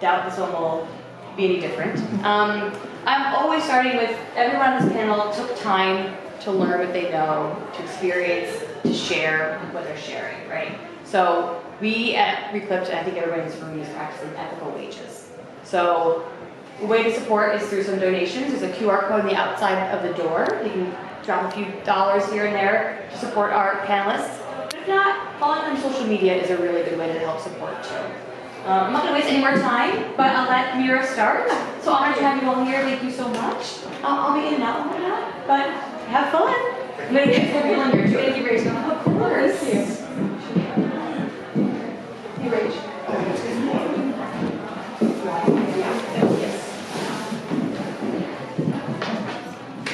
doubt this one will be any different. I'm always starting with everyone on this panel took time to learn what they know, to experience, to share what they're sharing, right? So we at Reclypt, and I think everybody in this room is practicing ethical wages. So the way to support is through some donations. There's a QR code on the outside of the door. You can drop a few dollars here and there to support our panelists. But if not, following on social media is a really good way to help support too. I'm not going to waste any more time, but I'll let Meera start. So honored to have you all here. Thank you so much. I'll be in and out and whatnot, but have fun. I'm going to get people in here too. Thank you, Rachel. Of course. Thank you. Hey, Rachel.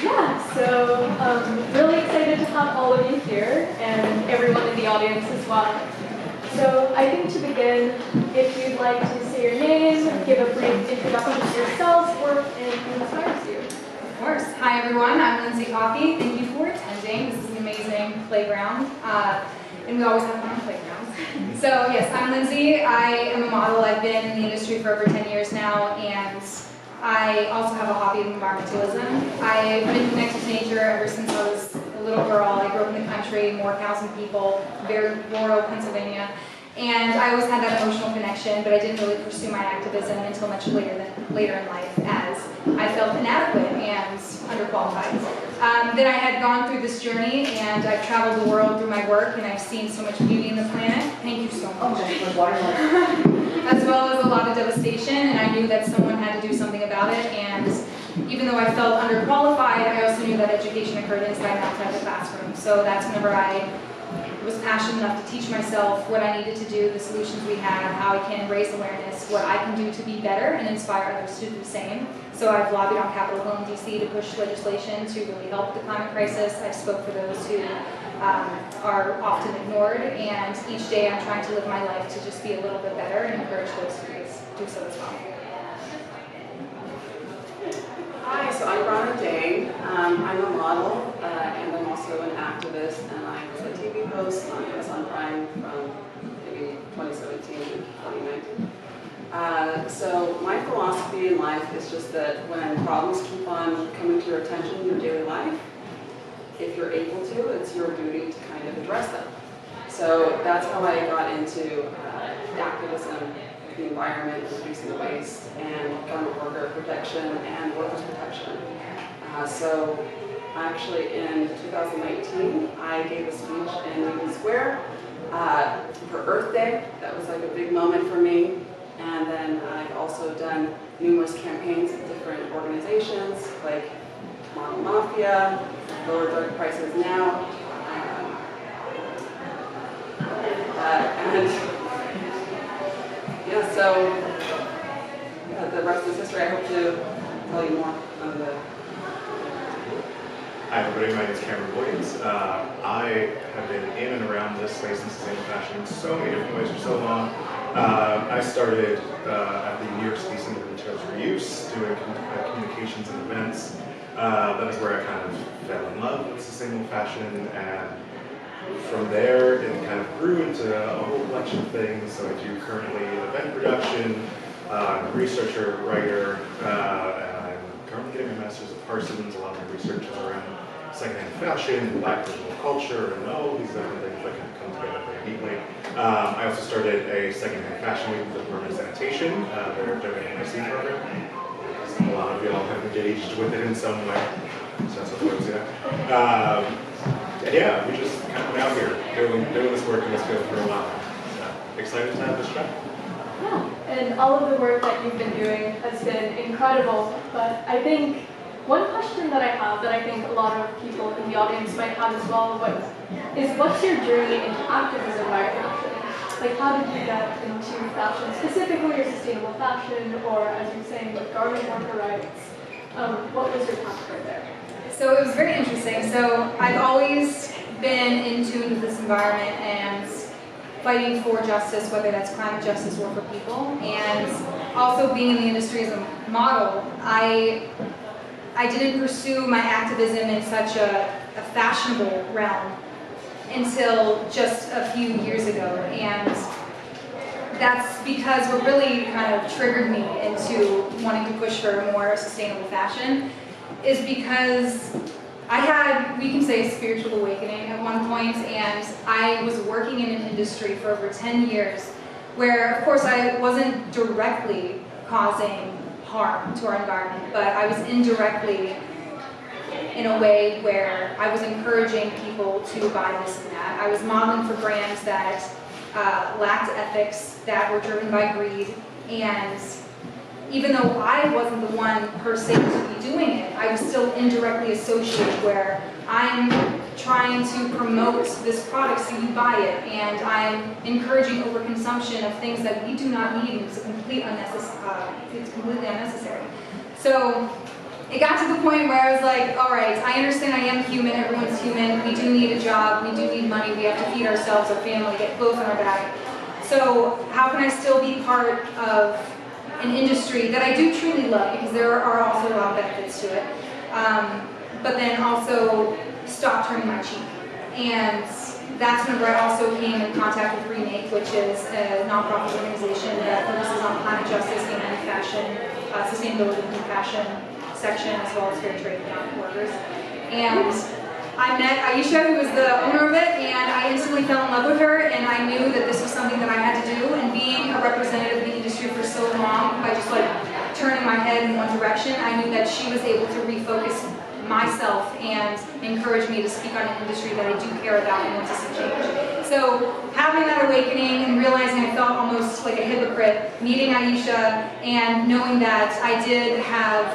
Yeah, so really excited to have all of you here and everyone in the audience as well. So I think to begin, if you'd like to say your name, give a brief introduction to yourselves, or anything inspires you. Of course. Hi everyone, I'm Lindsey Coffey. Thank you for attending. This is an amazing playground, and we always have fun on playgrounds. So yes, I'm Lindsey. I am a model. I've been in the industry for over 10 years now, and I also have a hobby of environmentalism. I've been connected to nature ever since I was a little girl. I grew up in the country, more cows and people, very rural Pennsylvania. And I always had that emotional connection, but I didn't really pursue my activism until much later in life, as I felt inadequate and underqualified. Then I had gone through this journey, and I've traveled the world through my work, and I've seen so much beauty in the planet. Thank you so much. As well as a lot of devastation, and I knew that someone had to do something about it. And even though I felt underqualified, I also knew that education occurred inside and outside the classroom. So that's whenever I was passionate enough to teach myself what I needed to do, the solutions we have, how I can raise awareness, what I can do to be better and inspire others to do the same. So I've lobbied on Capitol Hill in DC to push legislation to really help the climate crisis. I've spoke for those who are often ignored, and each day I'm trying to live my life to just be a little bit better and encourage those who do so as well. Hi, so I'm Brana, Dane. I'm a model, and I'm also an activist, and I was a TV host on Amazon Prime from maybe 2017 to 2019. So my philosophy in life is just that when problems keep on coming to your attention in your daily life, if you're able to, it's your duty to kind of address them. So that's how I got into activism, the environment, reducing waste, and farmer worker protection and workers' protection. So actually in 2019, I gave a speech in Union Square for Earth Day. That was like a big moment for me. And then I've also done numerous campaigns with different organizations like Model Mafia, Lower Drug Prices Now, and yeah, so the rest is history. I hope to tell you more on the... Hi everybody, my name is Cameron Williams. I have been in and around this space in sustainable fashion in so many different ways for so long. I started at the New York City Center for Materials Reuse, doing communications and events. That is where I kind of fell in love with sustainable fashion, and from there it kind of grew into a whole collection of things. So I do currently event production, I'm a researcher, writer, and I'm currently getting my master's at Parsons. A lot of my research is around secondhand fashion, black digital culture, and all these different things that can come together very neatly. I also started a secondhand fashion week with the Department of Sanitation, their WNIC program. A lot of y'all have engaged with it in some way, so that's what folks do. And yeah, we just kind of been out here doing this work in this field for a while. So excited to have this chat. Yeah, and all of the work that you've been doing has been incredible, but I think one question that I have that I think a lot of people in the audience might have as well is what's your journey into activism via fashion? Like, how did you get into fashion, specifically your sustainable fashion, or as you're saying, with garment worker rights? What was your path right there? So it was very interesting. So I've always been in tune with this environment and fighting for justice, whether that's climate justice or for people. And also being in the industry as a model, I didn't pursue my activism in such a fashionable realm until just a few years ago. And that's because what really kind of triggered me into wanting to push for more sustainable fashion is because I had, we can say, a spiritual awakening at one point, and I was working in an industry for over 10 years where, of course, I wasn't directly causing harm to our environment, but I was indirectly in a way where I was encouraging people to buy this and that. I was modeling for brands that lacked ethics, that were driven by greed, and even though I wasn't the one per se to be doing it, I was still indirectly associated where I'm trying to promote this product so you buy it, and I'm encouraging overconsumption of things that we do not need, and it's completely unnecessary. So it got to the point where I was like, all right, I understand I am human, everyone's human, we do need a job, we do need money, we have to feed ourselves, our family, get clothes on our back. So how can I still be part of an industry that I do truly love, because there are also a lot of benefits to it, but then also stop turning my cheek. And that's whenever I also came in contact with Remake, which is a nonprofit organization that focuses on planet justice and fashion, sustainability in fashion section, as well as fair trade workers. And I met Aisha, who was the owner of it, and I instantly fell in love with her, and I knew that this was something that I had to do, and being a representative of the industry for so long, by just like turning my head in one direction, I knew that she was able to refocus myself and encourage me to speak on an industry that I do care about and want to see change. So having that awakening and realizing I felt almost like a hypocrite, meeting Aisha and knowing that I did have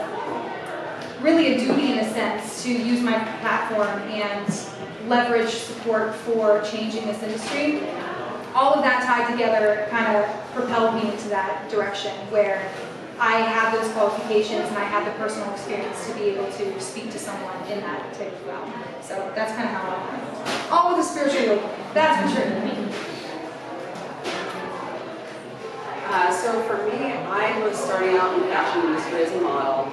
really a duty in a sense to use my platform and leverage support for changing this industry. All of that tied together kind of propelled me into that direction where I have those qualifications and I have the personal experience to be able to speak to someone in that type of realm. So that's kind of how I went. All with a spiritual awakening, that's for sure. So for me, I was starting out in the fashion industry as a model,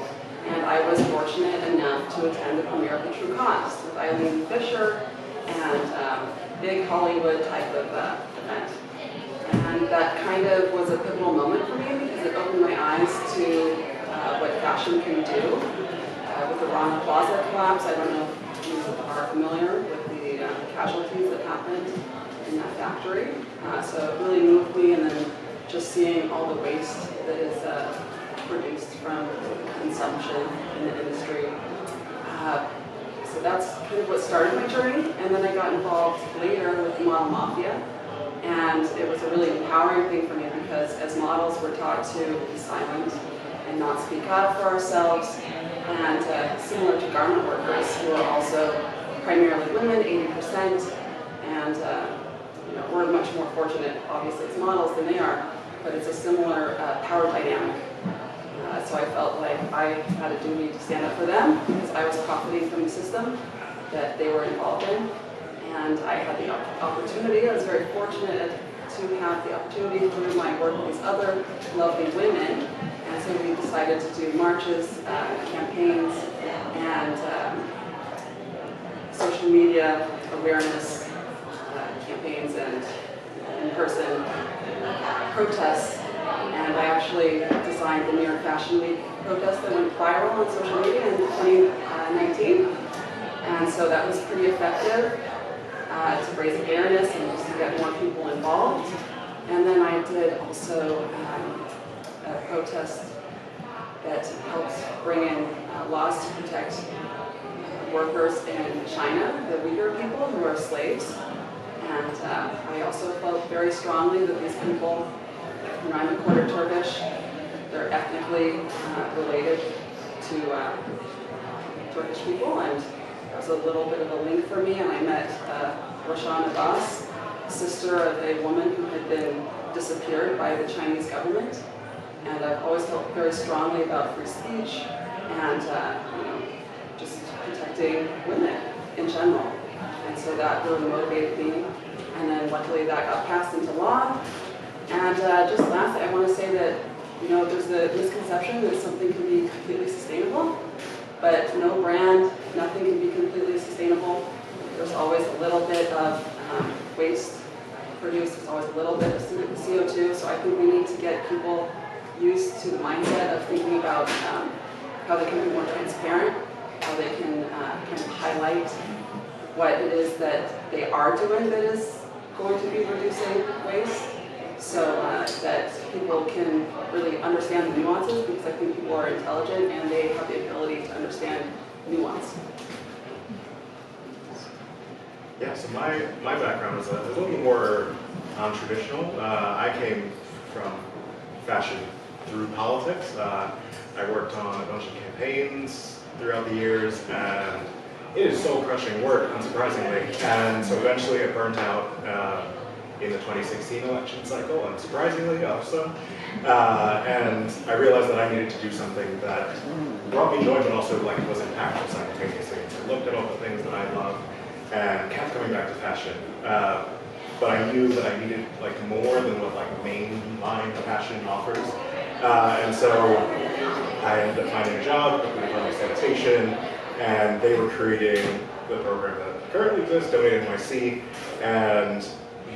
and I was fortunate enough to attend the premiere of The True Cost with Eileen Fisher and big Hollywood type of event. And that kind of was a pivotal moment for me because it opened my eyes to what fashion can do. With the Brana Plaza collapse, I don't know if you are familiar with the casualties that happened in that factory. So it really moved me, and then just seeing all the waste that is produced from consumption in the industry. So that's kind of what started my journey, and then I got involved later with the Model Mafia, and it was a really empowering thing for me because as models we're taught to be silent and not speak up for ourselves, and similar to garment workers who are also primarily women, 80%, and you know, we're much more fortunate obviously as models than they are, but it's a similar power dynamic. So I felt like I had a duty to stand up for them because I was profiting from the system that they were involved in. And I had the opportunity, I was very fortunate to have the opportunity through my work with these other lovely women. And so we decided to do marches, campaigns, and social media awareness campaigns and in-person protests. And I actually designed the New York Fashion Week protest that went viral on social media in 2019. And so that was pretty effective to raise awareness and just to get more people involved. And then I did also a protest that helps bring in laws to protect workers in China, the Uyghur people who are slaves. And I also felt very strongly that these people, you know, I'm a quarter Turkish, they're ethnically related to Turkish people, and that was a little bit of a link for me, and I met Roshan Abbas, sister of a woman who had been disappeared by the Chinese government, and I've always felt very strongly about free speech and you know, just protecting women in general, and so that really motivated me, and then luckily that got passed into law. And just lastly, I want to say that, you know, there's a misconception that something can be completely sustainable, but no brand, nothing can be completely sustainable. There's always a little bit of waste produce, there's always a little bit of CO2, so I think we need to get people used to the mindset of thinking about how they can be more transparent, how they can kind of highlight what it is that they are doing that is going to be reducing waste, so that people can really understand the nuances, because I think people are intelligent and they have the ability to understand nuance. Yeah, so my background is a little more non-traditional. I came from fashion through politics. I worked on a bunch of campaigns throughout the years, and it is soul crushing work, unsurprisingly. And so eventually I burnt out in the 2016 election cycle, unsurprisingly also. And I realized that I needed to do something that brought me joy, but also like was impactful simultaneously. So I looked at all the things that I love and kept coming back to fashion. But I knew that I needed like more than what like mainline fashion offers. And so I ended up finding a job with Department of Sanitation, and they were creating the program that currently exists, Donate NYC, and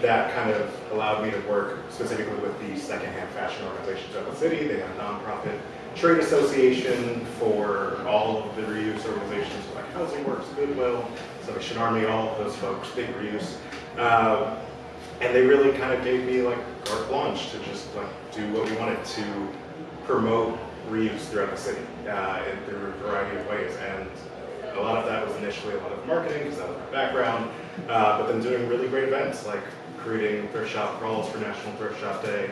that kind of allowed me to work specifically with the secondhand fashion organizations of the city. They have a nonprofit trade association for all of the reuse organizations like Housing Works, Goodwill, Salvation Army, all of those folks, big reuse. And they really kind of gave me like carte blanche to just like do what we wanted to promote reuse throughout the city through a variety of ways. And a lot of that was initially a lot of marketing, because that was my background, but then doing really great events like creating thrift shop crawls for National Thrift Shop Day,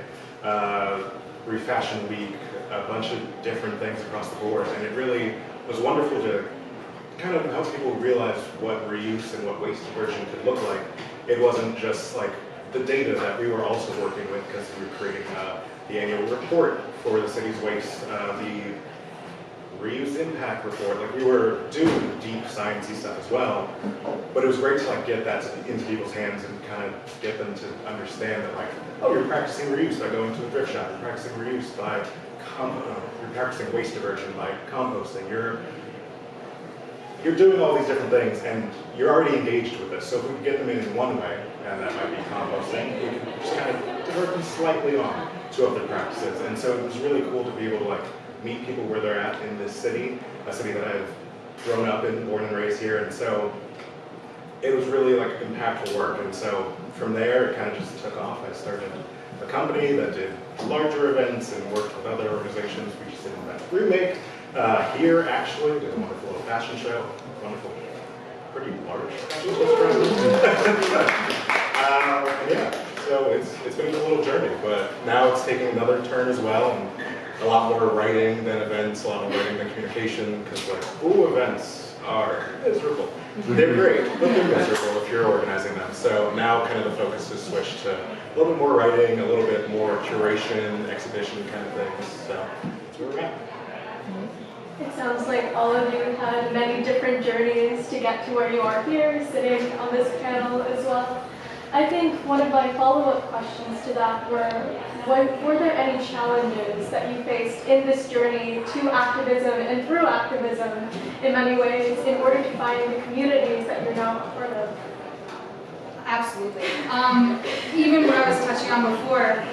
Refashion Week, a bunch of different things across the board. And it really was wonderful to kind of help people realize what reuse and what waste diversion could look like. It wasn't just like the data that we were also working with, because we were creating the annual report for the city's waste, the reuse impact report. Like we were doing deep sciencey stuff as well, but it was great to like get that into people's hands and kind of get them to understand that like, oh, you're practicing reuse by going to a thrift shop, you're practicing reuse by you're practicing waste diversion by composting, you're doing all these different things, and you're already engaged with this. So if we could get them in one way, and that might be composting, we can just kind of divert them slightly on to other practices. And so it was really cool to be able to like meet people where they're at in this city, a city that I've grown up in, born and raised here. And so it was really like impactful work. And so from there, it kind of just took off. I started a company that did larger events and worked with other organizations. We just did an event remake here, actually. Did a wonderful little fashion show. Wonderful, pretty large fashion show. Yeah, so it's been a little journey, but now it's taking another turn as well. And a lot more writing than events, a lot more writing than communication, because like, ooh, events are miserable. They're great, but they're miserable if you're organizing them. So now kind of the focus has switched to a little bit more writing, a little bit more curation, exhibition kind of things. So that's where we're at. It sounds like all of you had many different journeys to get to where you are here, sitting on this panel as well. I think one of my follow-up questions to that were there any challenges that you faced in this journey to activism and through activism in many ways in order to find the communities that you're now a part of? Absolutely. Even what I was touching on before,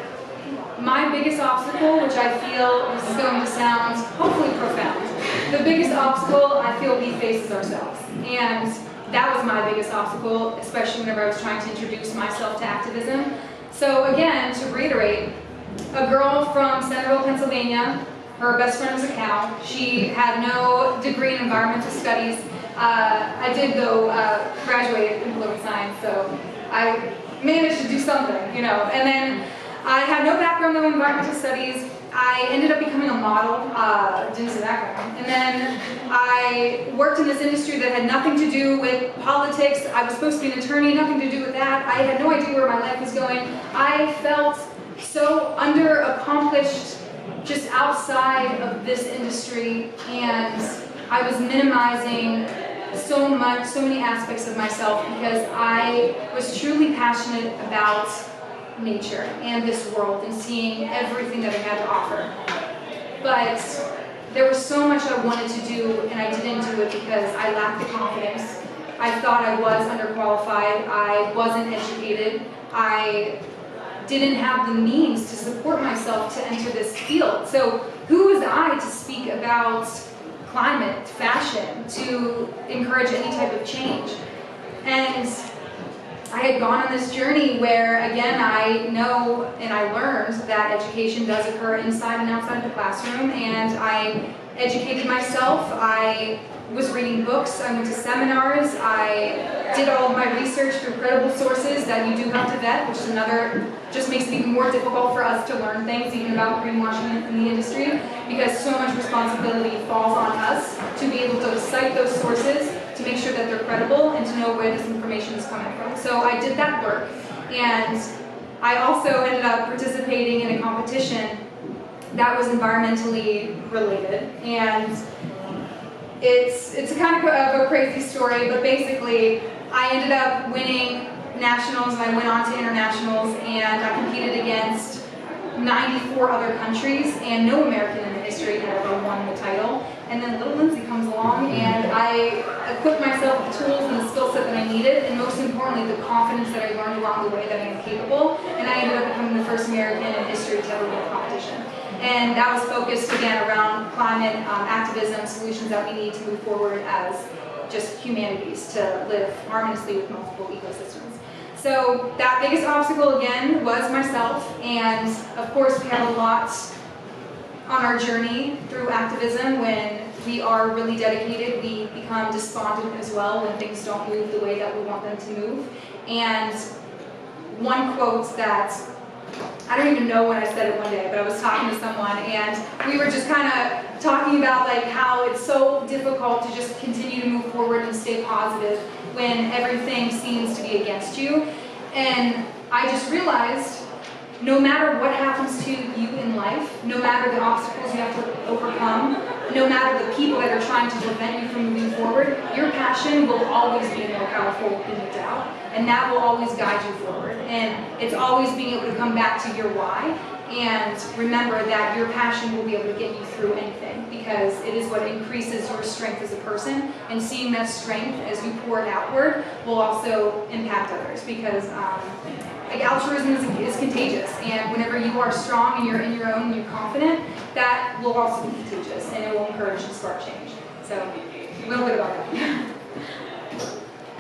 my biggest obstacle, which I feel this is going to sound hopefully profound, the biggest obstacle I feel we face is ourselves. And that was my biggest obstacle, especially whenever I was trying to introduce myself to activism. So again, to reiterate, a girl from Centerville, Pennsylvania, her best friend was a cow. She had no degree in environmental studies. I did though graduate in political science, so I managed to do something, you know. And then I had no background in environmental studies. I ended up becoming a model, didn't say background. And then I worked in this industry that had nothing to do with politics. I was supposed to be an attorney, nothing to do with that. I had no idea where my life was going. I felt so underaccomplished just outside of this industry, and I was minimizing so many aspects of myself because I was truly passionate about nature and this world and seeing everything that it had to offer. But there was so much I wanted to do, and I didn't do it because I lacked the confidence. I thought I was underqualified, I wasn't educated, I didn't have the means to support myself to enter this field. So who was I to speak about climate, fashion, to encourage any type of change? And I had gone on this journey where, again, I know and I learned that education does occur inside and outside the classroom, and I educated myself. I was reading books, I went to seminars, I did all of my research through credible sources that you do have to vet, which is another, just makes it even more difficult for us to learn things, even about greenwashing in the industry, because so much responsibility falls on us to be able to cite those sources, to make sure that they're credible, and to know where this information is coming from. So I did that work, and I also ended up participating in a competition that was environmentally related, and it's a kind of a crazy story, but basically I ended up winning nationals, and I went on to internationals, and I competed against 94 other countries, and no American in the history had ever won the title. And then little Lindsey comes along, and I equipped myself with the tools and the skill set that I needed, and most importantly, the confidence that I learned along the way that I am capable, and I ended up becoming the first American in history to ever win a competition. And that was focused, again, around climate activism, solutions that we need to move forward as just humanities to live harmoniously with multiple ecosystems. So that biggest obstacle, again, was myself, and of course we have a lot on our journey through activism. When we are really dedicated, we become despondent as well when things don't move the way that we want them to move. And one quote that, I don't even know when I said it one day, but I was talking to someone, and we were just kind of talking about like how it's so difficult to just continue to move forward and stay positive when everything seems to be against you. And I just realized, no matter what happens to you in life, no matter the obstacles you have to overcome, no matter the people that are trying to prevent you from moving forward, your passion will always be more powerful than your doubt, and that will always guide you forward. And it's always being able to come back to your why, and remember that your passion will be able to get you through anything, because it is what increases your strength as a person, and seeing that strength as you pour it outward will also impact others, because like altruism is contagious, and whenever you are strong and you're in your own and you're confident, that will also be contagious, and it will encourage and spark change. So a little bit about that.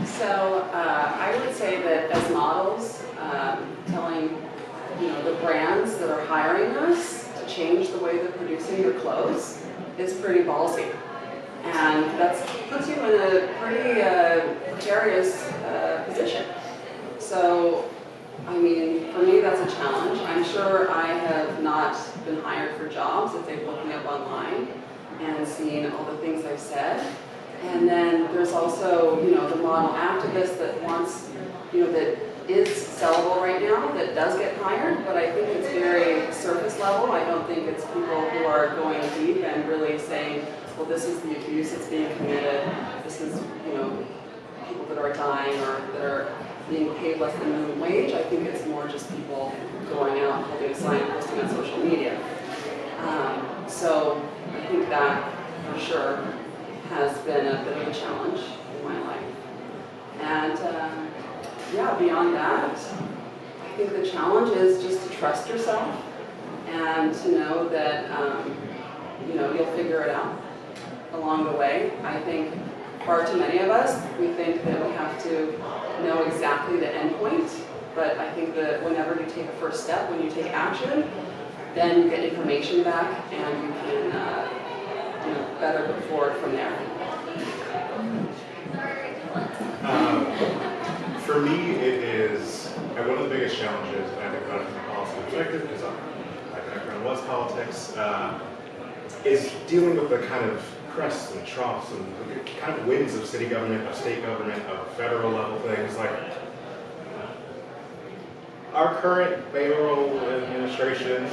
So I would say that as models, telling the brands that are hiring us to change the way they're producing their clothes is pretty ballsy, and that puts you in a pretty precarious position. So I mean, for me, that's a challenge. I'm sure I have not been hired for jobs if they've looked me up online and seen all the things I've said. And then there's also, the model activist that wants, that is sellable right now, that does get hired, but I think it's very surface level. I don't think it's people who are going deep and really saying, well, this is the abuse that's being committed. This is, people that are dying or that are being paid less than minimum wage. I think it's more just people going out, holding a sign, posting on social media. So I think that for sure has been a bit of a challenge in my life. And beyond that, I think the challenge is just to trust yourself and to know that you'll figure it out along the way. I think far too many of us, we think that we have to know exactly the end point, but I think that whenever you take a first step, when you take action, then you get information back and you can better go forward from there. For me, it is one of the biggest challenges, and I think about it from a policy perspective, because my background was politics, is dealing with the kind of crests and troughs and the kind of winds of city government, of state government, of federal level things. Like our current mayoral administration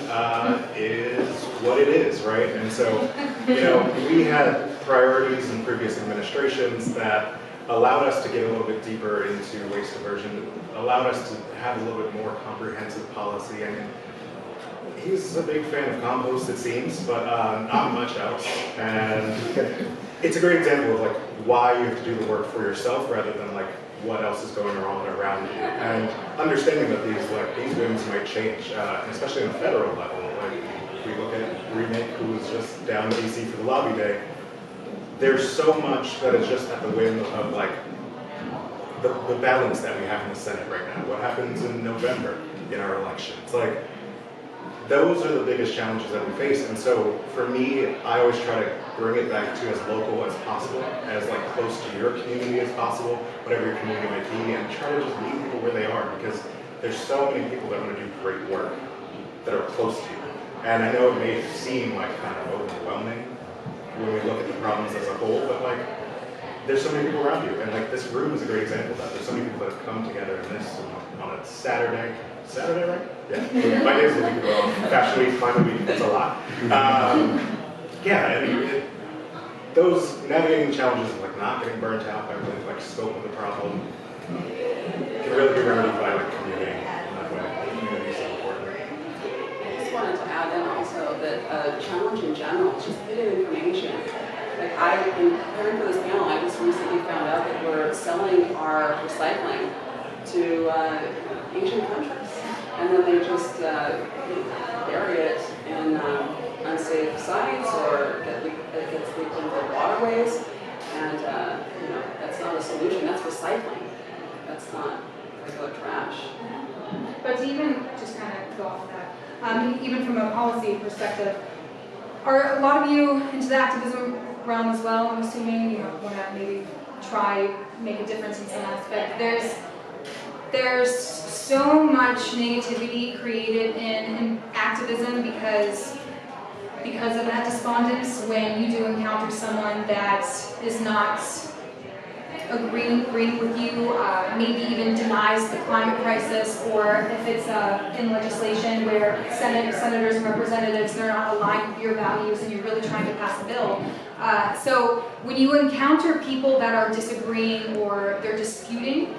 is what it is, right? And so, we had priorities in previous administrations that allowed us to get a little bit deeper into waste diversion, allowed us to have a little bit more comprehensive policy. I mean, he's a big fan of compost, it seems, but not much else. And it's a great example of why you have to do the work for yourself rather than what else is going on around you, and understanding that these whims might change, and especially on a federal level. Like if we look at Remake, who was just down in DC for the lobby day, there's so much that is just at the whim of like the balance that we have in the Senate right now. What happens in November in our elections? Like those are the biggest challenges that we face. And so for me, I always try to bring it back to as local as possible, as like close to your community as possible, whatever your community might be, and try to just meet people where they are, because there's so many people that want to do great work that are close to you. And I know it may seem like kind of overwhelming when we look at the problems as a whole, but like there's so many people around you, and like this room is a great example of that. There's so many people that have come together in this on a Saturday, right? Yeah. My days a week ago, Fashion Week, Climate Week, that's a lot. Yeah, and those navigating challenges of like not getting burnt out by the like scope of the problem can really be remedied by like communicating in that way. Community is so important. I just wanted to add in also that challenge in general is just hidden information. Like in preparing for this panel, I just recently found out that we're selling our recycling to Asian countries, and then they just bury it in unsafe sites, or it gets leaked into waterways, and that's not a solution. That's recycling. That's not regular trash. But to even just kind of go off of that, even from a policy perspective, are a lot of you into the activism realm as well? I'm assuming you want to maybe make a difference in some aspect. There's so much negativity created in activism because of that despondence when you do encounter someone that is not agreeing with you, maybe even denies the climate crisis, or if it's in legislation where senators and representatives, they're not aligned with your values and you're really trying to pass a bill. So when you encounter people that are disagreeing or they're disputing,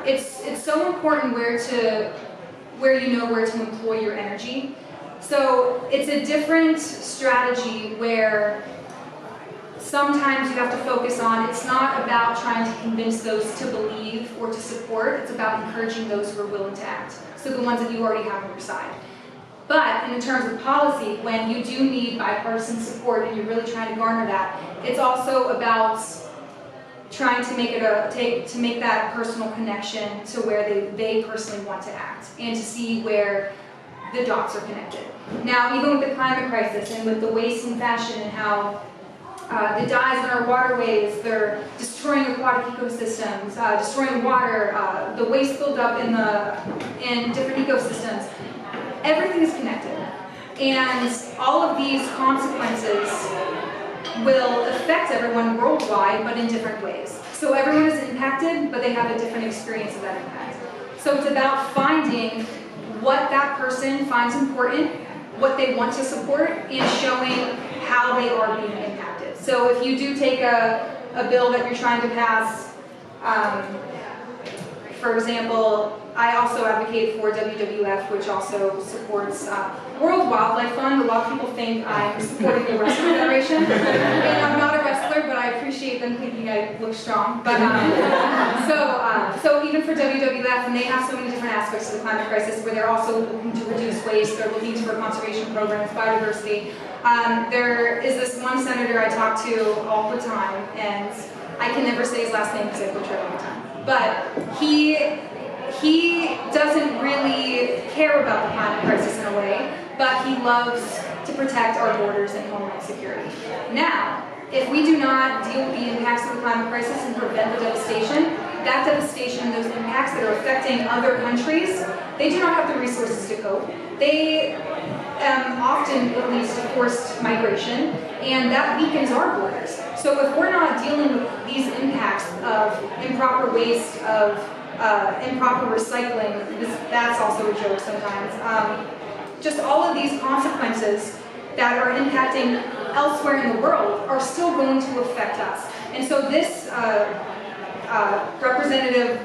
it's so important where you know where to employ your energy. So it's a different strategy where sometimes you have to focus on, it's not about trying to convince those to believe or to support, it's about encouraging those who are willing to act. So the ones that you already have on your side. But in terms of policy, when you do need bipartisan support and you're really trying to garner that, it's also about trying to make make that personal connection to where they personally want to act, and to see where the dots are connected. Now, even with the climate crisis and with the waste in fashion and how the dyes in our waterways, they're destroying aquatic ecosystems, destroying water, the waste buildup in different ecosystems. Everything is connected. And all of these consequences will affect everyone worldwide, but in different ways. So everyone is impacted, but they have a different experience of that impact. So it's about finding what that person finds important, what they want to support, and showing how they are being impacted. So if you do take a bill that you're trying to pass, for example, I also advocate for WWF, which also supports World Wildlife Fund. A lot of people think I'm supporting the Wrestling Federation, and I'm not a wrestler, but I appreciate them thinking I look strong. But so even for WWF, and they have so many different aspects of the climate crisis, where they're also looking to reduce waste, they're looking for conservation programs, biodiversity. There is this one senator I talk to all the time, and I can never say his last name because I butcher it all the time. But he doesn't really care about the climate crisis in a way, but he loves to protect our borders and homeland security. Now, if we do not deal with the impacts of the climate crisis and prevent the devastation, that devastation and those impacts that are affecting other countries, they do not have the resources to cope. They often it leads to forced migration, and that weakens our borders. So if we're not dealing with these impacts of improper waste, of improper recycling, that's also a joke sometimes. Just all of these consequences that are impacting elsewhere in the world are still going to affect us. And so this representative,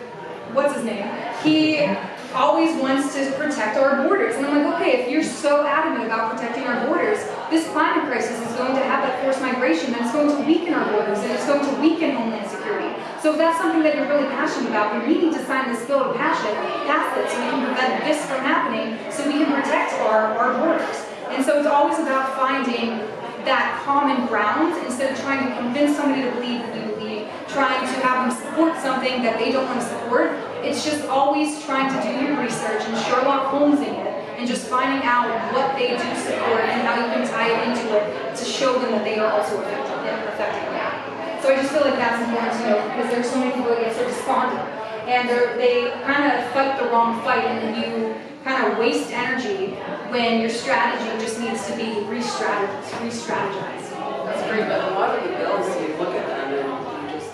what's his name? He always wants to protect our borders. And I'm like, okay, if you're so adamant about protecting our borders, this climate crisis is going to have that forced migration, and it's going to weaken our borders, and it's going to weaken homeland security. So So if that's something that you're really passionate about, then we need to sign this bill of passion, pass it, so we can prevent this from happening, so we can protect our borders. And so it's always about finding that common ground instead of trying to convince somebody to believe what you believe, trying to have them support something that they don't want to support. It's just always trying to do your research and Sherlock Holmesing it and just finding out what they do support and how you can tie it into it to show them that they are also affecting that. So I just feel like that's important to know because there's so many people that get so despondent and they kind of fight the wrong fight and then you kind of waste energy when your strategy just needs to be re-strategized. That's great, but a lot of the bills, you look at them and you just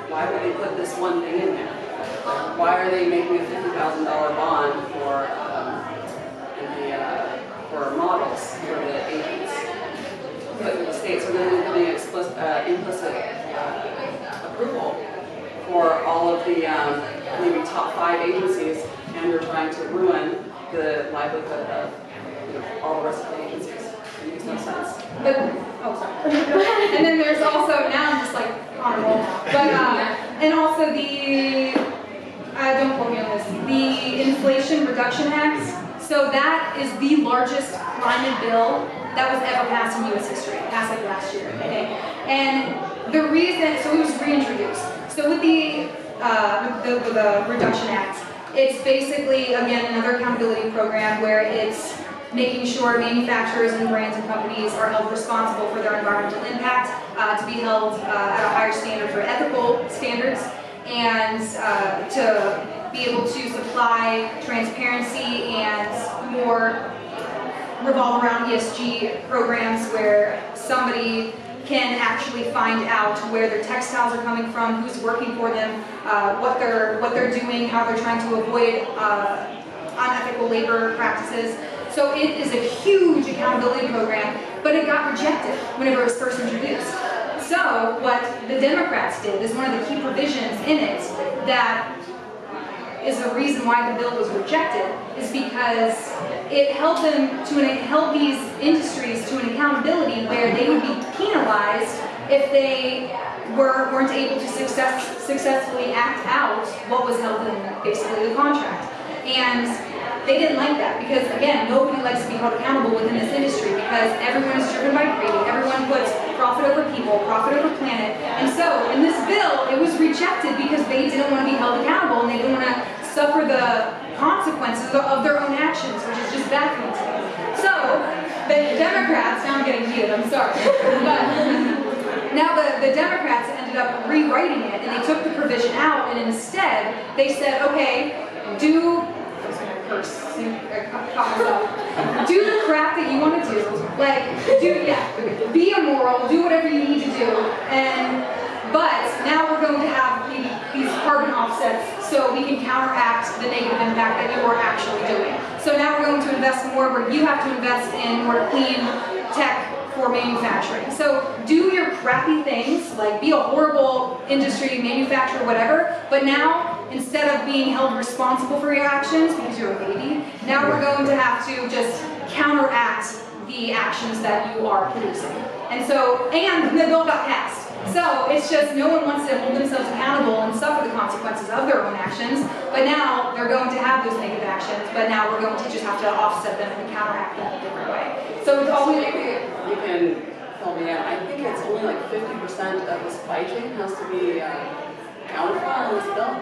why would they put this one thing in there? Why are they making a $50,000 bond for models for the agents? But the states are then giving implicit approval for all of the maybe top 5 agencies, and you're trying to ruin the livelihood of all the rest of the agencies. It makes no sense. But, oh, sorry. And then there's also, now I'm just like on a roll now, but, and also don't quote me on this, the Inflation Reduction Act. So that is the largest climate bill that was ever passed in U.S. history. It passed like last year, okay? And the reason, so it was reintroduced. So with the Reduction Act, it's basically, again, another accountability program where it's making sure manufacturers and brands and companies are held responsible for their environmental impact, to be held at a higher standard for ethical standards, and to be able to supply transparency and more revolve around ESG programs where somebody can actually find out where their textiles are coming from, who's working for them, what they're doing, how they're trying to avoid unethical labor practices. So it is a huge accountability program, but it got rejected whenever it was first introduced. So what the Democrats did is one of the key provisions in it that is the reason why the bill was rejected is because it held these industries to an accountability where they would be penalized if they weren't able to successfully act out what was held in basically the contract. And they didn't like that because, again, nobody likes to be held accountable within this industry because everyone is driven by greed. Everyone puts profit over people, profit over planet. And so, in this bill, it was rejected because they didn't want to be held accountable and they didn't want to suffer the consequences of their own actions, which is just baffling to me. So, the Democrats, now I'm getting heated, I'm sorry. But now the Democrats ended up rewriting it and they took the provision out and instead they said, okay, do the crap that you want to do, be immoral, do whatever you need to do, but now we're going to have these carbon offsets so we can counteract the negative impact that you are actually doing. So now we're going to invest more where you have to invest in more clean tech for manufacturing. So do your crappy things, like be a horrible industry, manufacturer, whatever, but now instead of being held responsible for your actions because you're a baby, now we're going to have to just counteract the actions that you are producing. And the bill got passed. So it's just no one wants to hold themselves accountable and suffer the consequences of their own actions, but now they're going to have those negative actions, but now we're going to just have to offset them and counteract them in a different way. So it's always... You can fill me in. I think it's only like 50% of the supply chain has to be accounted for in this bill.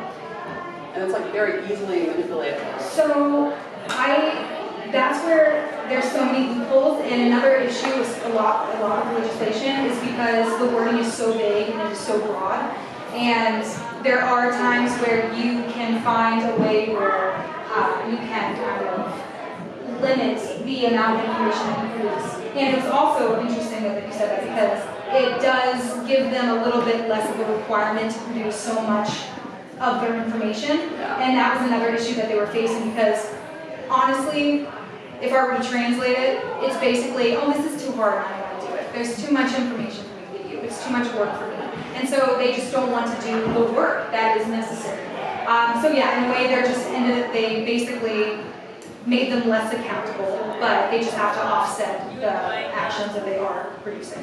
And it's like very easily manipulated. So that's where there's so many loopholes, and another issue with a lot of legislation is because the wording is so vague and it is so broad, and there are times where you can find a way where you can kind of limit the amount of information that you produce. And it's also interesting that you said that because it does give them a little bit less of a requirement to produce so much of their information, and that was another issue that they were facing because honestly, if I were to translate it, it's basically, oh, this is too hard, I don't want to do it. There's too much information for me to give you. It's too much work for me. And so they just don't want to do the work that is necessary. So yeah, in a way, they basically made them less accountable, but they just have to offset the actions that they are producing.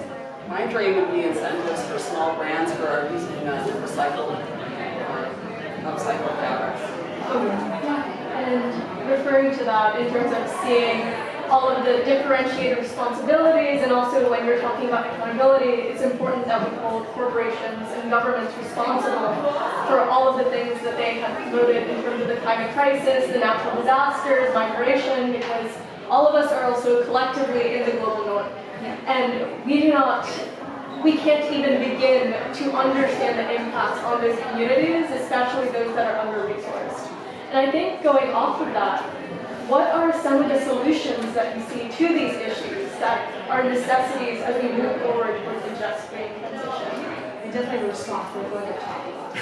My dream would be incentives for small brands who are using recycled or upcycled fabrics. And referring to that in terms of seeing all of the differentiated responsibilities, and also when you're talking about accountability, it's important that we hold corporations and governments responsible for all of the things that they have promoted in terms of the climate crisis, the natural disasters, migration, because all of us are also collectively in the global north. And we can't even begin to understand the impacts on those communities, especially those that are under-resourced. And I think going off of that, what are some of the solutions that you see to these issues that are necessities as we move forward towards a just green transition? I definitely respond for what they're talking about.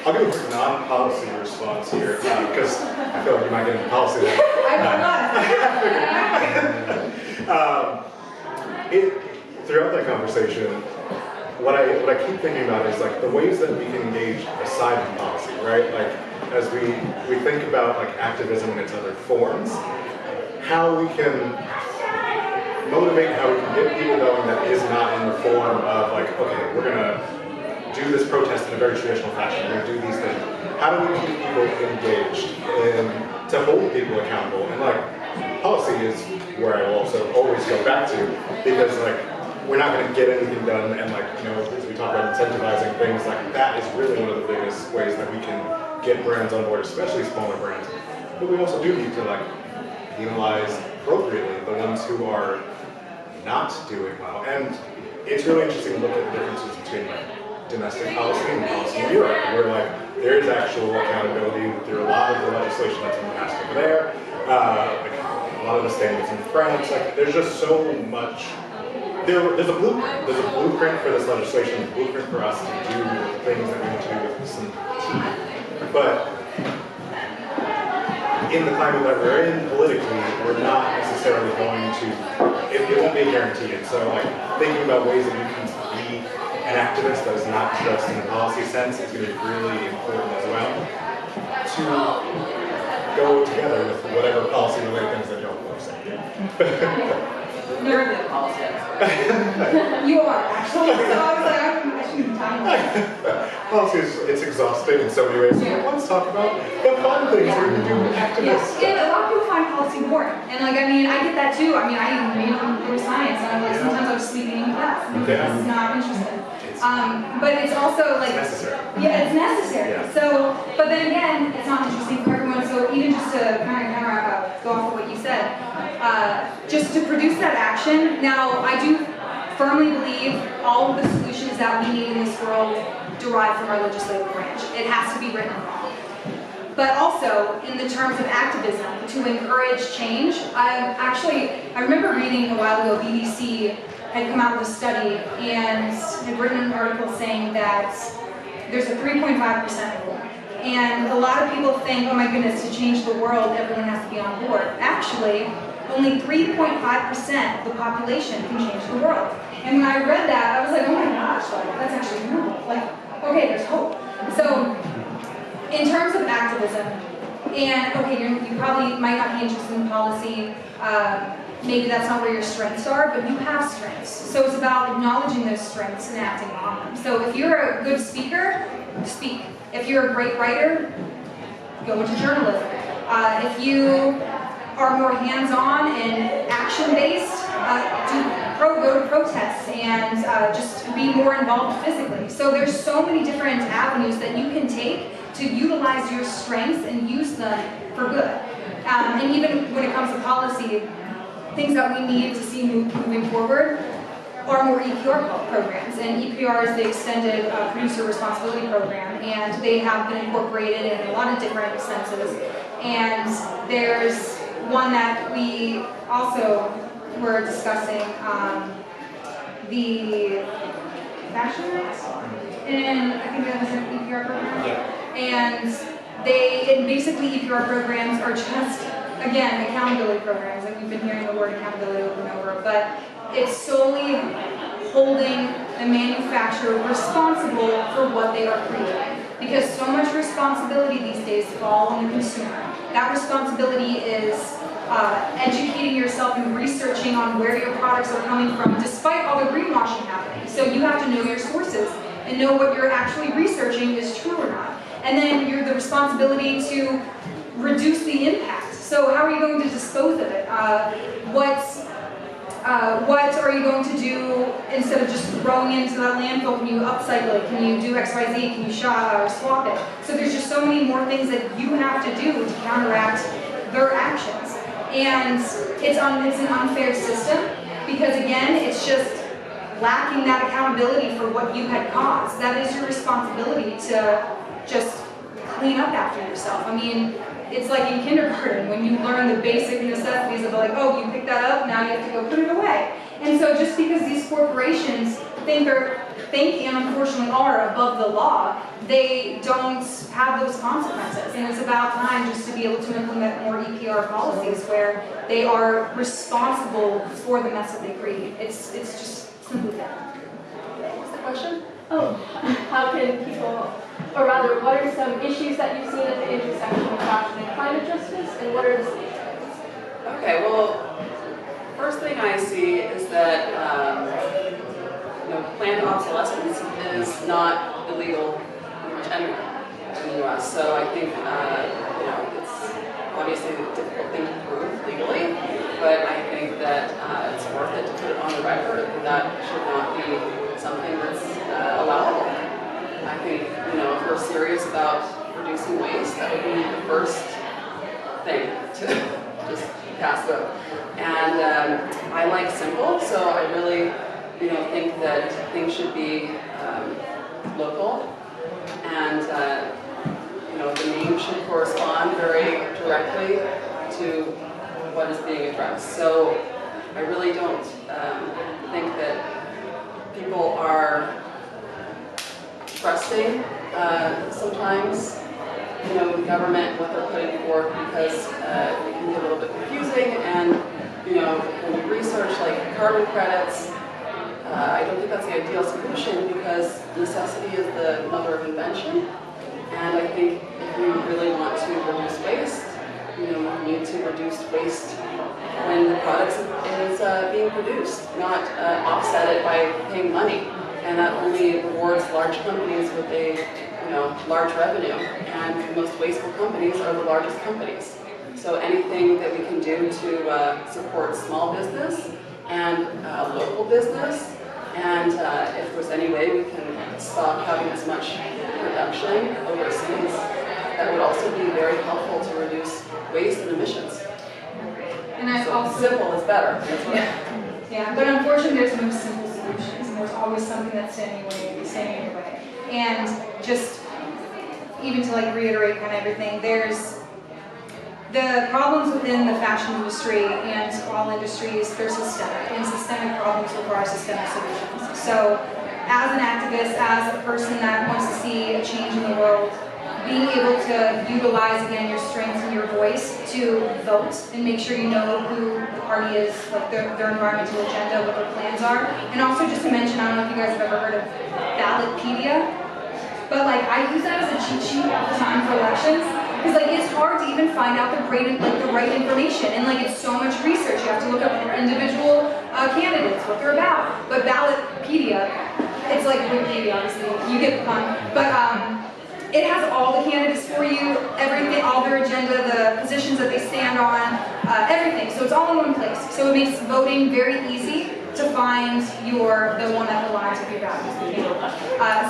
I'll give a quick non-policy response here, because I feel like you might get into policy there. Throughout that conversation, what I keep thinking about is like the ways that we can engage aside from policy, right? Like as we think about like activism in its other forms, how we can motivate, how we can get people going that is not in the form of like, okay, we're gonna do this protest in a very traditional fashion, we're gonna do these things. How do we keep people engaged and to hold people accountable? And like policy is where I will also always go back to, because like we're not going to get anything done, and like, you know, as we talk about incentivizing things, like that is really one of the biggest ways that we can get brands on board, especially smaller brands. But we also do need to like penalize appropriately the ones who are not doing well. And it's really interesting to look at the differences between like domestic policy and policy in Europe, where like there is actual accountability through a lot of the legislation that's been passed over there, like a lot of the standards in France. Like there's just so much. There's a blueprint. There's a blueprint for this legislation, a blueprint for us to do the things that we need to do with some teeth. But in the climate that we're in politically, we're not necessarily going to, it won't be a guarantee. And so like thinking about ways that we can be an activist that is not just in a policy sense is going to be really important as well to go together with whatever policy related things that don't work. You're the policy expert. You are, actually. So I was like, I shouldn't time that. Policy it's exhausting in so many ways. So let's talk about the fun things we can do with activists. Yeah, a lot of people find policy boring. And like, I mean, I get that too. I mean, I even made computer science, and I'm like, sometimes I was sleeping in class. It's not interesting. But it's also like, it's necessary. Yeah, it's necessary. Yeah. So, but then again, it's not interesting for everyone. So even just to kind of go off of what you said, just to produce that action. Now, I do firmly believe all of the solutions that we need in this world derive from our legislative branch. It has to be written law. But also, in the terms of activism, to encourage change, I remember reading a while ago, BBC had come out with a study and had written an article saying that there's a 3.5% rule. And a lot of people think, oh my goodness, to change the world, everyone has to be on board. Actually, only 3.5% of the population can change the world. And when I read that, I was like, oh my gosh, like, that's actually normal. Like, okay, there's hope. So, in terms of activism, and okay, you probably might not be interested in policy, maybe that's not where your strengths are, but you have strengths. So it's about acknowledging those strengths and acting on them. So if you're a good speaker, speak. If you're a great writer, go into journalism. If you are more hands-on and action-based, go to protests and just be more involved physically. So there's so many different avenues that you can take to utilize your strengths and use them for good. And even when it comes to policy, things that we need to see moving forward are more EPR programs. And EPR is the Extended Producer Responsibility Program, and they have been incorporated in a lot of different senses. And there's one that we also were discussing, the fashion rights, and I think that was an EPR program. Yeah. And basically EPR programs are just, again, accountability programs, and we've been hearing the word accountability over and over, but it's solely holding the manufacturer responsible for what they are creating. because so much responsibility these days falls on the consumer. That responsibility is educating yourself and researching on where your products are coming from, despite all the greenwashing happening. So you have to know your sources and know what you're actually researching is true or not. And then you're the responsibility to reduce the impact. So how are you going to dispose of it? What are you going to do instead of just throwing it into that landfill? Can you upcycle it? Can you do X, Y, Z? Can you swap it? So there's just so many more things that you have to do to counteract their actions. And it's an unfair system because, again, it's just lacking that accountability for what you had caused. That is your responsibility to just clean up after yourself. I mean, it's like in kindergarten when you learn the basic necessities of like, oh, you picked that up, now you have to go put it away. And so just because these corporations think and unfortunately are above the law, they don't have those consequences. And it's about time just to be able to implement more EPR policies where they are responsible for the mess that they create. It's just simply that. What's the question? Oh, how can people, or rather, what are some issues that you've seen at the intersection of fashion and climate justice, and what are the solutions? Okay, well, first thing I see is that planned obsolescence is not illegal pretty much anywhere in the U.S. So I think it's obviously a difficult thing to prove legally, but I think that it's worth it to put it on the record that should not be something that's allowable. I think if we're serious about reducing waste, that would be the first thing to just pass up. And I like simple, so I really think that things should be local, and the name should correspond very directly to what is being addressed. So I really don't think that people are trusting sometimes the government, what they're putting forth, because it can be a little bit confusing. And when you research like carbon credits, I don't think that's the ideal solution because necessity is the mother of invention. And I think if you really want to reduce waste, you need to reduce waste when the product is being produced, not offset it by paying money. And that only rewards large companies with a large revenue. And the most wasteful companies are the largest companies. So anything that we can do to support small business and local business, and if there's any way we can stop having as much production overseas, that would also be very helpful to reduce waste and emissions. And I So also simple is better. That's what yeah, but unfortunately there's no simple solutions, and there's always something that's standing in your way. And just even to like reiterate kind of everything, there's the problems within the fashion industry and all industries, they're systemic, and systemic problems require systemic solutions. So as an activist, as a person that wants to see a change in the world, being able to utilize, again, your strengths and your voice to vote and make sure you know who the party is, like their environmental agenda, what their plans are. And also just to mention, I don't know if you guys have ever heard of Ballotpedia, but like I use that as a cheat sheet all the time for elections. Because like it's hard to even find out the right information, and like it's so much research. You have to look up individual candidates, what they're about. But Ballotpedia, it's like Wikipedia, obviously. You get the pun. But it has all the candidates for you, everything, all their agenda, the positions that they stand on, everything. So it's all in one place. So it makes voting very easy to find the one that aligns with your values.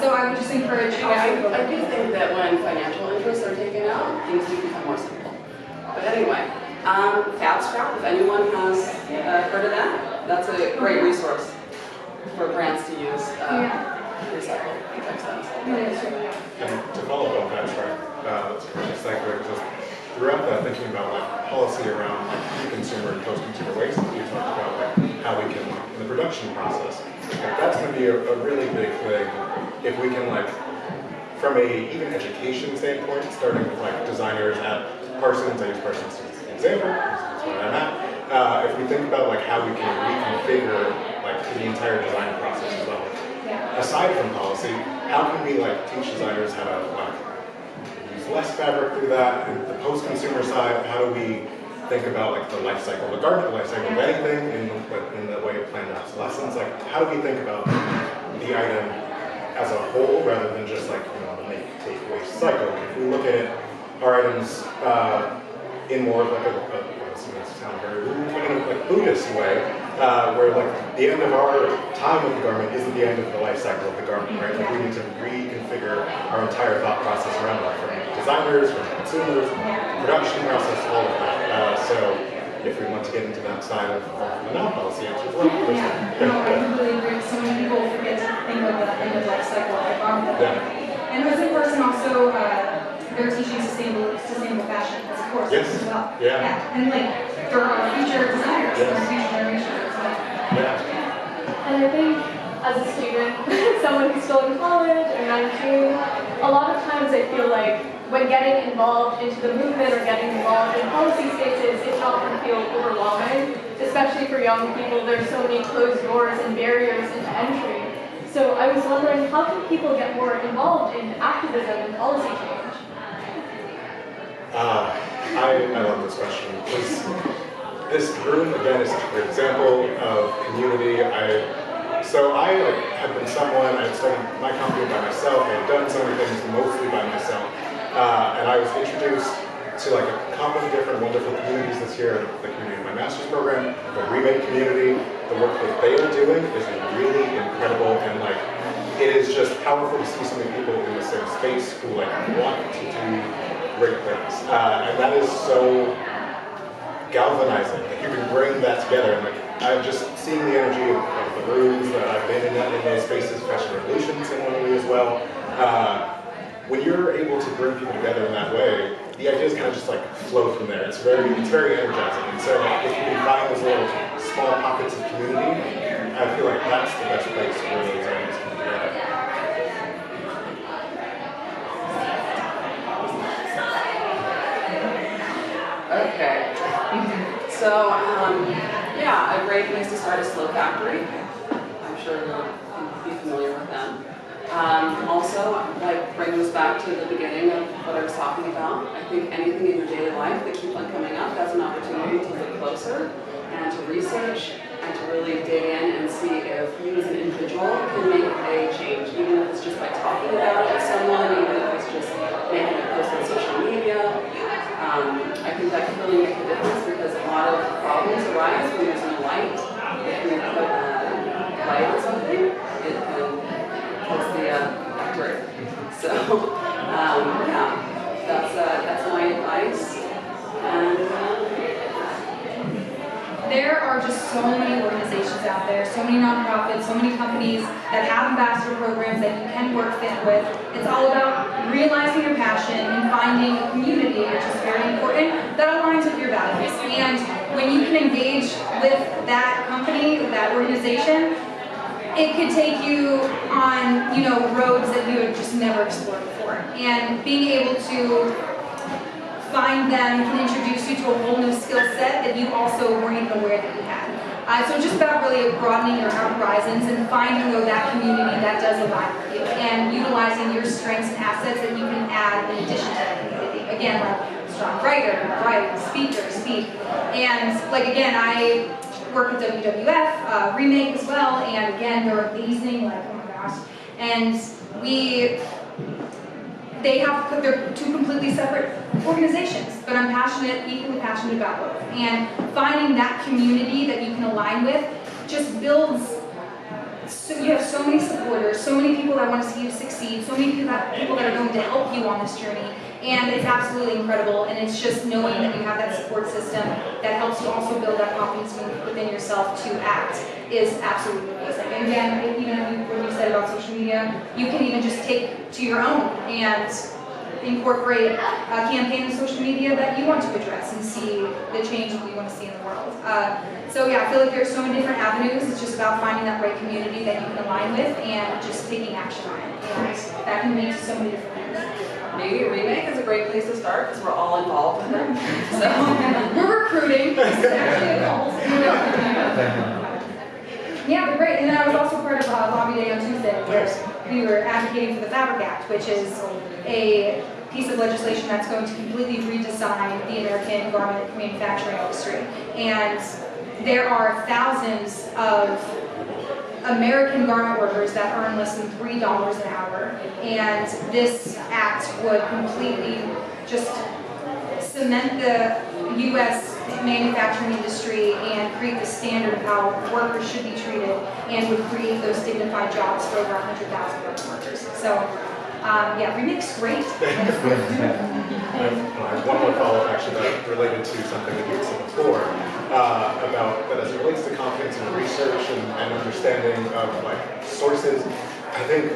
So I would just encourage you. I do think that when financial interests are taken out, things do become more simple. But anyway, Fab Scrap, if anyone has heard of that, that's a great resource for brands to use recycled textiles. And to follow up on that track, that's a perfect segue, because throughout that, thinking about like policy around pre-consumer and post-consumer waste, you talked about like how we can, in the production process, like, that's going to be a really big thing. If we can like, from a even education standpoint, starting with like designers at Parsons, I use Parsons as an example, that's where I'm at. If we think about like how we can reconfigure like the entire design process as well. aside from policy, how can we like teach designers how to like use less fabric through that? And the post-consumer side, how do we think about like the life cycle, the garment life cycle of anything in the way of planned obsolescence? Like, how do we think about the item as a whole rather than just like, you know, the make, take, waste cycle? If we look at our items in more of like a very Buddhist way, where like the end of our time with the garment isn't the end of the life cycle of the garment, right? Like we need to reconfigure our entire thought process around that, from designers, from consumers, production process, all of that. So if we want to get into that side of the non-policy answers, well, Yeah, no, I completely agree. So many people forget to think of the end of life cycle of the garment. Yeah. And as a person also, they're teaching sustainable fashion, of course, Yes. as well. Yeah. And like, for our future designers, Yes. our future generations. Yeah. And I think as a student, someone who's still in college or 19, a lot of times I feel like when getting involved into the movement or getting involved in policy spaces, it can often feel overwhelming, especially for young people. There's so many closed doors and barriers into entry. So I was wondering, how can people get more involved in activism and policy change? I love this question because this room again is a great example of community. So I have been someone, I started my company by myself, I had done so many things mostly by myself, and I was introduced to like a couple of different wonderful communities this year, the community of my master's program, the Remake community. The work that they are doing is really incredible, and like it is just powerful to see so many people in the same space who like want to do great things, and that is so galvanizing that you can bring that together. And like I've just seen the energy of the rooms that I've been in those spaces, Fashion Revolution similarly as well. When you're able to bring people together in that way, the ideas kind of just like flow from there. It's very energizing. And so like, if you can find those little small pockets of community, I feel like that's the best place where those ideas come together. Okay. So, yeah, a great place to start is Slow Factory. I'm sure you'll be familiar with them. Also, like bringing us back to the beginning of what I was talking about, I think anything in your daily life that keeps on coming up, that's an opportunity to look closer and to research and to really dig in and see if you as an individual can make a change, even if it's just by talking about it with someone, even if it's just making a post on social media. I think that can really make a difference because a lot of problems arise when there's no light. If we put light on something, it can cause the bacteria. So, yeah, that's my advice. And There are just so many organizations out there, so many nonprofits, so many companies that have ambassador programs that you can work with. It's all about realizing your passion and finding a community, which is very important, that aligns with your values. And when you can engage with that company, that organization, it could take you on, roads that you had just never explored before. And being able to find them can introduce you to a whole new skill set that you also weren't even aware that you had. So it's just about really broadening your horizons and finding that community that does align with you and utilizing your strengths and assets that you can add in addition to that community. Again, like strong writer, speaker, speak. And again, I work with WWF, Remake as well, and again, they're amazing, oh my gosh. And they're two completely separate organizations, but I'm equally passionate about both. And finding that community that you can align with just builds, so you have so many supporters, so many people that want to see you succeed, so many people that are going to help you on this journey. And it's absolutely incredible, and it's just knowing that you have that support system that helps you also build that confidence within yourself to act is absolutely amazing. And again, even when you said about social media, you can even just take to your own and incorporate a campaign in social media that you want to address and see the change that you want to see in the world. So yeah, I feel like there's so many different avenues. It's just about finding that right community that you can align with and just taking action on it. And that can lead to so many different things. maybe Remake is a great place to start because we're all involved with it. So we're recruiting. Yeah, they're great. And then I was also part of Lobby Day on Tuesday. Nice. We were advocating for the Fabric Act, which is a piece of legislation that's going to completely redesign the American garment manufacturing industry. And there are thousands of American garment workers that earn less than $3 an hour. And this act would completely just cement the U.S. manufacturing industry and create the standard of how workers should be treated, and would create those dignified jobs for over 100,000 workers. So, yeah, Remix's great. I have one more follow-up actually that related to something that you had said before about that as it relates to confidence and research and understanding of like sources. I think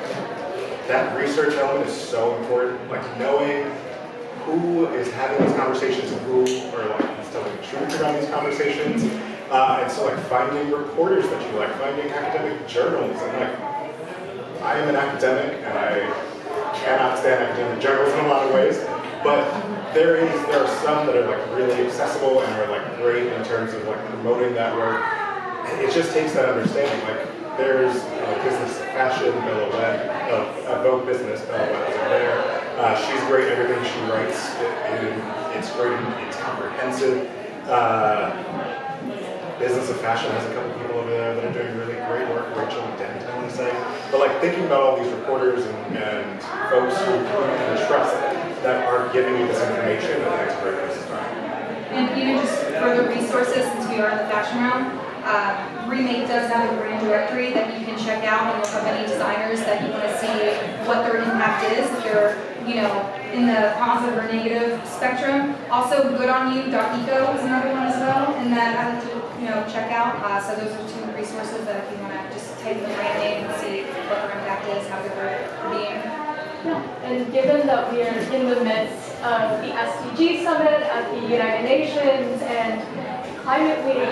that research element is so important, like knowing who is having these conversations and who are like is telling the truth around these conversations. And so like finding reporters that you like, finding academic journals, and like I am an academic and I cannot stand academic journals in a lot of ways, but there are some that are like really accessible and are like great in terms of like promoting that work. And it just takes that understanding. Like there's Business Fashion, Bella Webb, Vogue Business, Bella Webb is there. She's great. Everything she writes, it's great. It's comprehensive. Business of Fashion has a couple people over there that are doing really great work. Rachel Dent, I want to say. But like thinking about all these reporters and folks who you can trust that are giving you this information, I think it's a great place to start. And even just further resources, since we are in the fashion realm, Remake does have a brand directory that you can check out and look up any designers that you want to see what their impact is, if they're, you know, in the positive or negative spectrum. Also, goodonyou.eco is another one as well, and that I like to, you know, check out. So those are two resources that if you want to just type in the brand name and see what their impact is, how they're being. Yeah, and given that we are in the midst of the SDG Summit at the United Nations and Climate Week,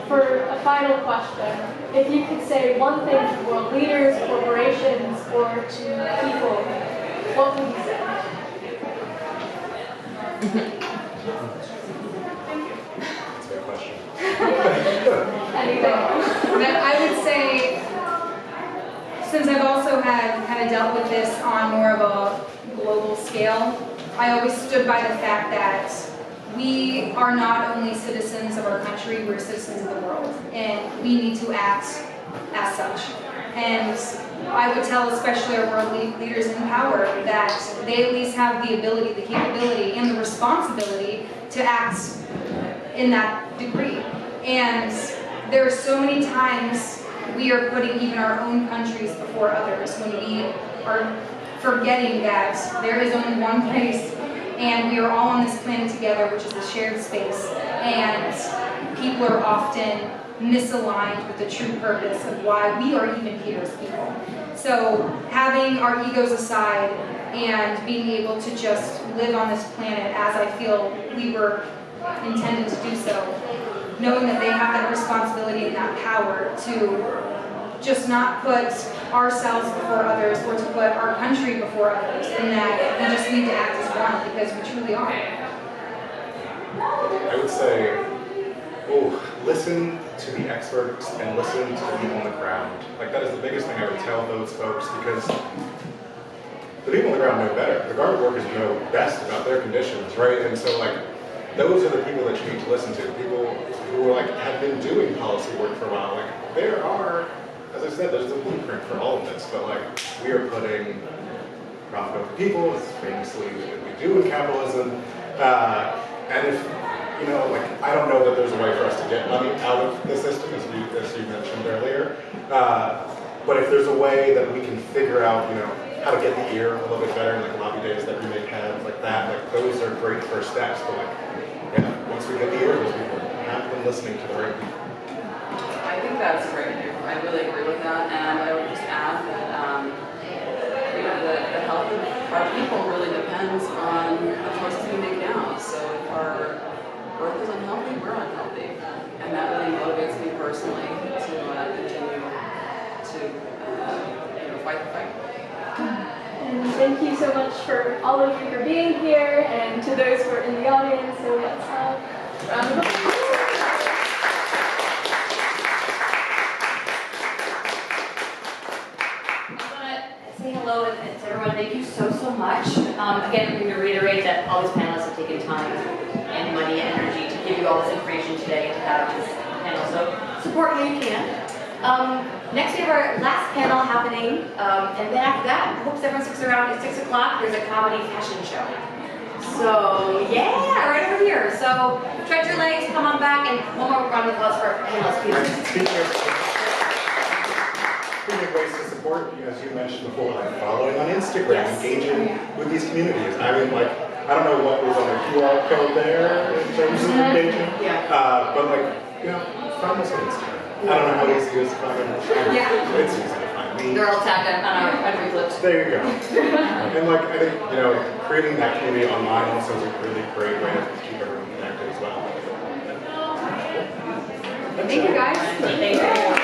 for a final question, if you could say one thing to world leaders, corporations, or to people, what would you say? That's a good question. Anything? I would say, since I've also had kind of dealt with this on more of a global scale, I always stood by the fact that we are not only citizens of our country, we're citizens of the world, and we need to act as such. And I would tell especially our world leaders in power that they at least have the ability, the capability, and the responsibility to act in that degree. And there are so many times we are putting even our own countries before others when we are forgetting that there is only one place and we are all on this planet together, which is a shared space. And people are often misaligned with the true purpose of why we are even here as people. So having our egos aside and being able to just live on this planet as I feel we were intended to do so, knowing that they have that responsibility and that power to just not put ourselves before others or to put our country before others, and that we just need to act as one because we truly are. I would say, listen to the experts and listen to the people on the ground. Like that is the biggest thing I would tell those folks, because the people on the ground know better. The garment workers know best about their conditions, right? And so like those are the people that you need to listen to. People who like have been doing policy work for a while. Like there are, as I said, there's a blueprint for all of this, but like we are putting profit over people, as famously what we do in capitalism. And if, you know, like I don't know that there's a way for us to get money out of the system, as you mentioned earlier. But if there's a way that we can figure out, you know, how to get the ear a little bit better, like lobby days that we make have, like that, like those are great first steps. But like, yeah, once we get the ear of those people, have them listening to the right people. I think that's great. I really agree with that, and I would just add that you know, the health of our people really depends on the choices we make now. So if our work is unhealthy, we're unhealthy, and that really motivates me personally to continue to you know, fight the fight. And thank you so much for all of you for being here, and to those who are in the audience. So let's have a round of applause. much. Again, I'm going to reiterate that all these panelists have taken time and money and energy to give you all this information today to have this panel. So support who you can. Next we have our last panel happening, and then after that, I hope everyone sticks around at 6 o'clock. There's a comedy fashion show. So yeah, right over here. So stretch your legs, come on back, and one more round of applause for our panelists, please. Speaking of ways to support, as you mentioned before, like following on Instagram, Yes. engaging with these communities. I mean, like, I don't know what was on the QR code there in terms of engagement, but like, you know, find us on Instagram. I don't know how easy it is to find them. Yeah. It's easy to find me. They're all tagged on Reclypt. There you go. And like, I think, you know, creating that community online also is a really great way to keep everyone connected as well. Thank you guys. Thank you.